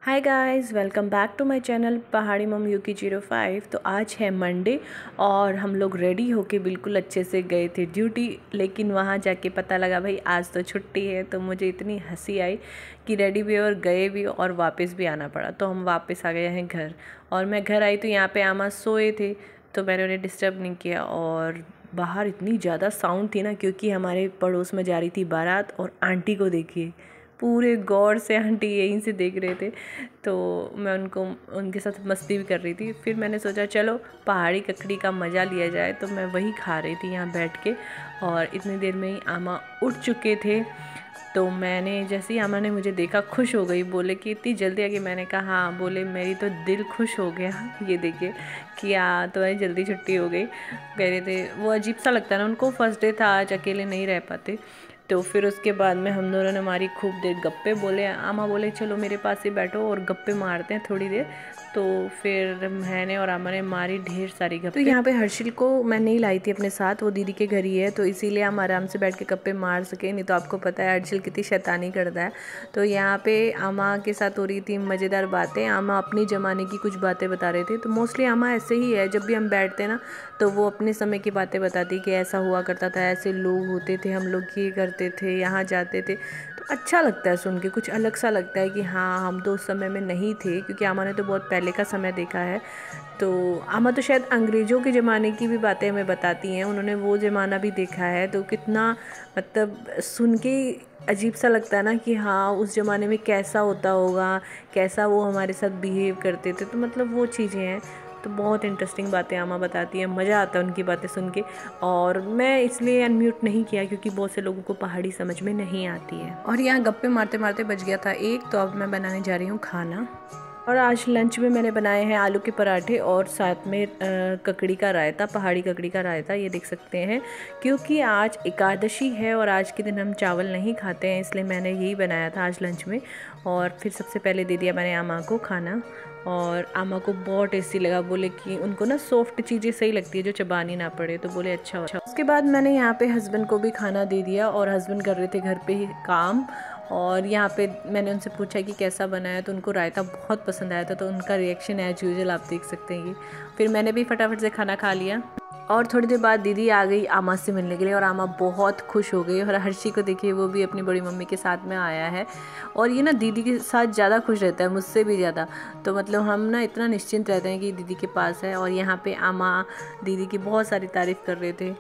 Hi guys, welcome back to my channel Pahadi मम यूकी 05। तो आज है मंडे और हम लोग रेडी होके बिल्कुल अच्छे से गए थे ड्यूटी। लेकिन वहाँ जाके पता लगा भाई आज तो छुट्टी है। तो मुझे इतनी हंसी आई कि रेडी भी और गए भी और वापस भी आना पड़ा। तो हम वापस आ गए हैं घर। और मैं घर आई तो यहाँ पे आमा सोए थे, तो मैंने उन्हें डिस्टर्ब नहीं किया। और बाहर इतनी ज़्यादा साउंड थी ना, क्योंकि हमारे पड़ोस में जा रही थी बारात। और आंटी को देखिए, पूरे गौर से आंटी यहीं से देख रहे थे। तो मैं उनके साथ मस्ती भी कर रही थी। फिर मैंने सोचा चलो पहाड़ी ककड़ी का मज़ा लिया जाए। तो मैं वही खा रही थी यहाँ बैठ के। और इतनी देर में ही आमा उठ चुके थे। तो मैंने जैसे ही आमा ने मुझे देखा खुश हो गई, बोले कि इतनी जल्दी आ गई। मैंने कहा हाँ। बोले मेरी तो दिल खुश हो गया। ये देखिए कि तुम्हारी जल्दी छुट्टी हो गई। कह रहे थे वो अजीब सा लगता है ना उनको, फर्स्ट डे था, आज अकेले नहीं रह पाते। तो फिर उसके बाद में हम दोनों ने मारी खूब देर गप्पे। बोले आमा बोले चलो मेरे पास ही बैठो और गप्पे मारते हैं थोड़ी देर। तो फिर मैंने और आमा ने मारी ढेर सारी गप्पे। तो यहाँ पे हर्षिल को मैं नहीं लाई थी अपने साथ, वो दीदी के घर ही है। तो इसीलिए हम आराम से बैठ के गप्पे मार सके। नहीं तो आपको पता है हर्षिल कितनी शैतानी करता है। तो यहाँ पे आमा के साथ हो रही थी मज़ेदार बातें। आमा अपनी ज़माने की कुछ बातें बता रहे थे। तो मोस्टली आमा ऐसे ही है, जब भी हम बैठते हैं ना तो वो अपने समय की बातें बताती कि ऐसा हुआ करता था, ऐसे लोग होते थे, हम लोग ये करते थे, यहाँ जाते थे। तो अच्छा लगता है सुन के, कुछ अलग सा लगता है कि हाँ हम तो उस समय में नहीं थे, क्योंकि आमा ने तो बहुत पहले का समय देखा है। तो आमा तो शायद अंग्रेज़ों के ज़माने की भी बातें हमें बताती हैं, उन्होंने वो ज़माना भी देखा है। तो कितना मतलब सुन के अजीब सा लगता है ना कि हाँ उस ज़माने में कैसा होता होगा, कैसा वो हमारे साथ बिहेव करते थे। तो मतलब वो चीज़ें हैं। तो बहुत इंटरेस्टिंग बातें आमा बताती हैं, मज़ा आता है उनकी बातें सुन के। और मैं इसलिए अनम्यूट नहीं किया क्योंकि बहुत से लोगों को पहाड़ी समझ में नहीं आती है। और यहाँ गप्पे मारते मारते बज गया था एक। तो अब मैं बनाने जा रही हूँ खाना। और आज लंच में मैंने बनाए हैं आलू के पराठे और साथ में ककड़ी का रायता, पहाड़ी ककड़ी का रायता, ये देख सकते हैं। क्योंकि आज एकादशी है और आज के दिन हम चावल नहीं खाते हैं, इसलिए मैंने यही बनाया था आज लंच में। और फिर सबसे पहले दे दिया मैंने आमा को खाना। और आमा को बहुत टेस्टी लगा। बोले कि उनको ना सॉफ्ट चीज़ें सही लगती है जो चबानी ना पड़े। तो बोले अच्छा अच्छा। उसके बाद मैंने यहाँ पे हस्बैंड को भी खाना दे दिया और हस्बैंड कर रहे थे घर पे ही काम। और यहाँ पे मैंने उनसे पूछा कि कैसा बना है, तो उनको रायता बहुत पसंद आया था। तो उनका रिएक्शन एज यूजुअल आप देख सकते हैं। फिर मैंने भी फटाफट से खाना खा लिया। और थोड़ी देर बाद दीदी आ गई आमा से मिलने के लिए और आमा बहुत खुश हो गई। और हर्षी को देखिए, वो भी अपनी बड़ी मम्मी के साथ में आया है। और ये ना दीदी के साथ ज़्यादा खुश रहता है, मुझसे भी ज़्यादा। तो मतलब हम ना इतना निश्चिंत रहते हैं कि दीदी के पास है। और यहाँ पे आमा दीदी की बहुत सारी तारीफ़ कर रहे थे,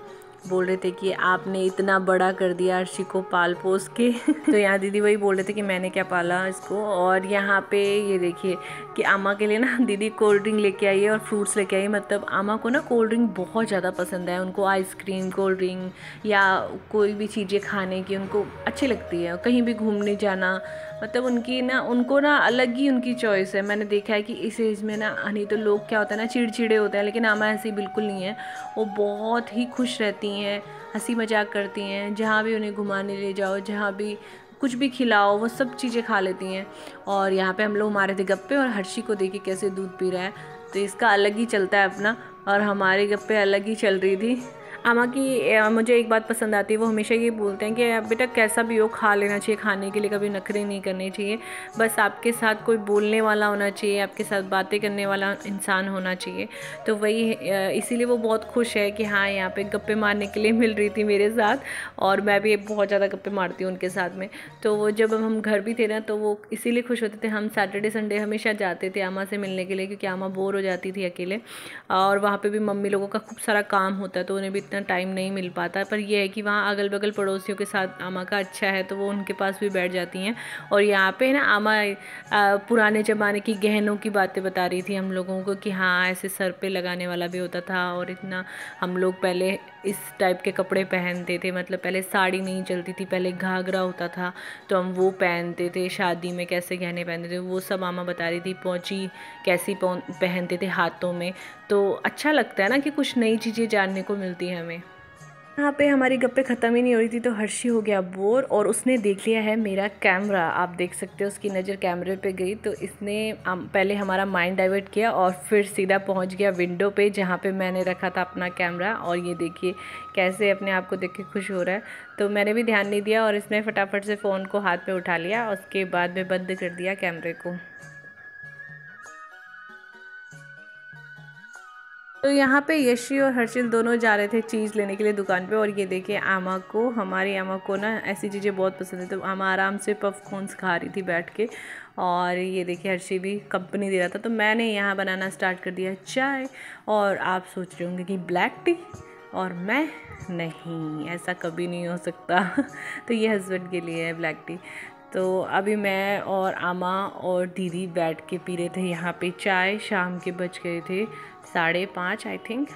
बोल रहे थे कि आपने इतना बड़ा कर दिया अर्शी को पाल पोस के। तो यहाँ दीदी वही बोल रहे थे कि मैंने क्या पाला इसको। और यहाँ पे ये देखिए कि आमा के लिए ना दीदी कोल्ड ड्रिंक लेके आई है और फ्रूट्स लेके आई है। मतलब आमा को ना कोल्ड ड्रिंक बहुत ज़्यादा पसंद है। उनको आइसक्रीम, कोल्ड ड्रिंक या कोई भी चीज़ें खाने की उनको अच्छी लगती है। कहीं भी घूमने जाना, मतलब उनको ना अलग ही उनकी चॉइस है। मैंने देखा है कि इस एज में ना, नहीं तो लोग क्या होता है ना चिड़चिड़े होते हैं, लेकिन आमा ऐसी बिल्कुल नहीं है। वो बहुत ही खुश रहती हैं, हंसी मजाक करती हैं। जहाँ भी उन्हें घुमाने ले जाओ, जहाँ भी कुछ भी खिलाओ, वो सब चीज़ें खा लेती हैं। और यहाँ पे हम लोग मारे थे गप्पे और हर्षी को देखिए कैसे दूध पी रहा है। तो इसका अलग ही चलता है अपना, और हमारे गप्पे अलग ही चल रही थी। आमा की मुझे एक बात पसंद आती है, वो हमेशा ये बोलते हैं कि बेटा कैसा भी हो खा लेना चाहिए, खाने के लिए कभी नखरे नहीं करने चाहिए। बस आपके साथ कोई बोलने वाला होना चाहिए, आपके साथ बातें करने वाला इंसान होना चाहिए। तो वही इसीलिए वो बहुत खुश है कि हाँ यहाँ पे गप्पे मारने के लिए मिल रही थी मेरे साथ। और मैं भी बहुत ज़्यादा गप्पे मारती हूँ उनके साथ में। तो वो जब हम घर भी थे ना, तो वो इसीलिए खुश होते थे। हम सैटरडे संडे हमेशा जाते थे आमा से मिलने के लिए, क्योंकि आमा बोर हो जाती थी अकेले। और वहाँ पे भी मम्मी लोगों का खूब सारा काम होता है, तो उन्हें भी इतना टाइम नहीं मिल पाता। पर यह है कि वहाँ अगल बगल पड़ोसियों के साथ आमा का अच्छा है, तो वो उनके पास भी बैठ जाती हैं। और यहाँ पे ना आमा पुराने ज़माने की गहनों की बातें बता रही थी हम लोगों को कि हाँ ऐसे सर पे लगाने वाला भी होता था। और इतना हम लोग पहले इस टाइप के कपड़े पहनते थे। मतलब पहले साड़ी नहीं चलती थी, पहले घाघरा होता था, तो हम वो पहनते थे। शादी में कैसे गहने पहनते थे वो सब आमा बता रही थी। पौची कैसी पहनते थे हाथों में। तो अच्छा लगता है ना कि कुछ नई चीज़ें जानने को मिलती है हमें। यहाँ पे हमारी गप्पे ख़त्म ही नहीं हो रही थी, तो हर्षी हो गया बोर और उसने देख लिया है मेरा कैमरा। आप देख सकते हो उसकी नज़र कैमरे पे गई, तो इसने पहले हमारा माइंड डाइवर्ट किया और फिर सीधा पहुँच गया विंडो पे जहाँ पे मैंने रखा था अपना कैमरा। और ये देखिए कैसे अपने आप को देख के खुश हो रहा है। तो मैंने भी ध्यान नहीं दिया और इसने फटाफट से फ़ोन को हाथ में उठा लिया, उसके बाद में बंद कर दिया कैमरे को। तो यहाँ पे यशी और हर्षिल दोनों जा रहे थे चीज़ लेने के लिए दुकान पे। और ये देखिए हमारी आमा को ना ऐसी चीज़ें बहुत पसंद है, तो आमा आराम से पॉपकॉर्न्स खा रही थी बैठ के। और ये देखिए हर्षि भी कंपनी दे रहा था, तो मैंने यहाँ बनाना स्टार्ट कर दिया चाय। और आप सोच रहे होंगे कि ब्लैक टी, और मैं नहीं, ऐसा कभी नहीं हो सकता तो ये हस्बैंड के लिए है ब्लैक टी। तो अभी मैं और आमा और दीदी बैठ के पी रहे थे यहाँ पे चाय। शाम के बज गए थे 5:30 आई थिंक।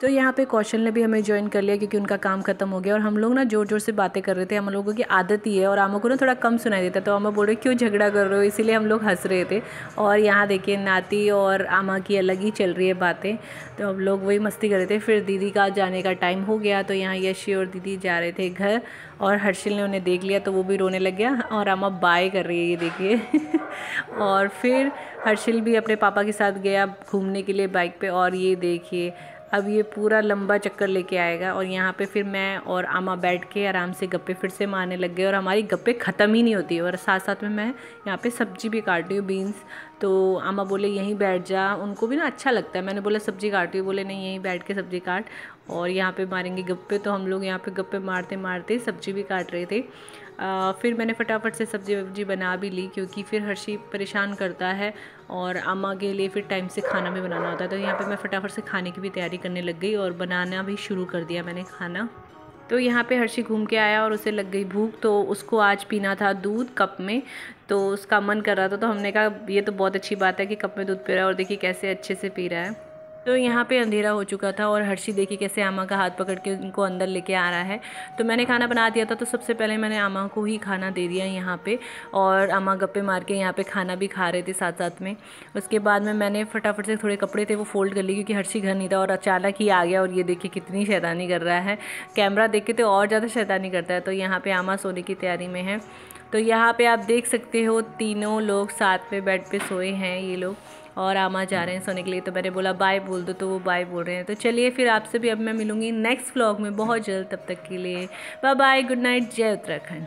तो यहाँ पे कौशल ने भी हमें ज्वाइन कर लिया क्योंकि उनका काम खत्म हो गया। और हम लोग ना ज़ोर ज़ोर से बातें कर रहे थे, हम लोगों की आदत ही है। और आमा को ना थोड़ा कम सुनाई देता, तो आमा बोल रहे क्यों झगड़ा कर रहे हो, इसीलिए हम लोग हंस रहे थे। और यहाँ देखिए नाती और आमा की अलग ही चल रही है बातें, तो हम लोग वही मस्ती कर रहे थे। फिर दीदी का जाने का टाइम हो गया, तो यहाँ यशी और दीदी जा रहे थे घर। और हर्षिल ने उन्हें देख लिया तो वो भी रोने लग गया, और आमा बाय कर रही है, ये देखिए और फिर हर्षिल भी अपने पापा के साथ गया घूमने के लिए बाइक पे। और ये देखिए अब ये पूरा लंबा चक्कर लेके आएगा। और यहाँ पे फिर मैं और आमा बैठ के आराम से गप्पे फिर से मारने लग गए, और हमारी गप्पे ख़त्म ही नहीं होती है। और साथ साथ में मैं यहाँ पे सब्जी भी काट रही हूँ, बीन्स। तो आमा बोले यहीं बैठ जा, उनको भी ना अच्छा लगता है। मैंने बोला सब्जी काट रही हूँ, बोले नहीं यहीं बैठ के सब्जी काट, और यहाँ पे मारेंगे गप्पे। तो हम लोग यहाँ पे गप्पे मारते मारते सब्जी भी काट रहे थे। फिर मैंने फटाफट से सब्जी वब्जी बना भी ली, क्योंकि फिर हर्षि परेशान करता है और अम्मा के लिए फिर टाइम से खाना भी बनाना होता है। तो यहाँ पे मैं फटाफट से खाने की भी तैयारी करने लग गई और बनाना भी शुरू कर दिया मैंने खाना। तो यहाँ पे हर्षि घूम के आया और उसे लग गई भूख, तो उसको आज पीना था दूध कप में। तो उसका मन कर रहा था, तो हमने कहा ये तो बहुत अच्छी बात है कि कप में दूध पी रहा है, और देखिए कैसे अच्छे से पी रहा है। तो यहाँ पे अंधेरा हो चुका था और हर्षि देखिए कैसे आमा का हाथ पकड़ के उनको अंदर लेके आ रहा है। तो मैंने खाना बना दिया था, तो सबसे पहले मैंने आमा को ही खाना दे दिया यहाँ पे। और आमा गप्पे मार के यहाँ पे खाना भी खा रहे थे साथ साथ में। उसके बाद में मैंने फटाफट से थोड़े कपड़े थे वो फोल्ड कर लिए, क्योंकि हर्षि घर नहीं था और अचानक ही आ गया। और ये देखिए कितनी शैतानी कर रहा है, कैमरा देख के तो और ज़्यादा शैतानी करता है। तो यहाँ पर आमा सोने की तैयारी में है। तो यहाँ पे आप देख सकते हो तीनों लोग साथ में बेड पे सोए हैं ये लोग, और आमा जा रहे हैं सोने के लिए। तो मैंने बोला बाय बोल दो, तो वो बाय बोल रहे हैं। तो चलिए फिर आपसे भी अब मैं मिलूँगी नेक्स्ट व्लॉग में बहुत जल्द। तब तक के लिए बाय बाय, गुड नाइट, जय उत्तराखंड।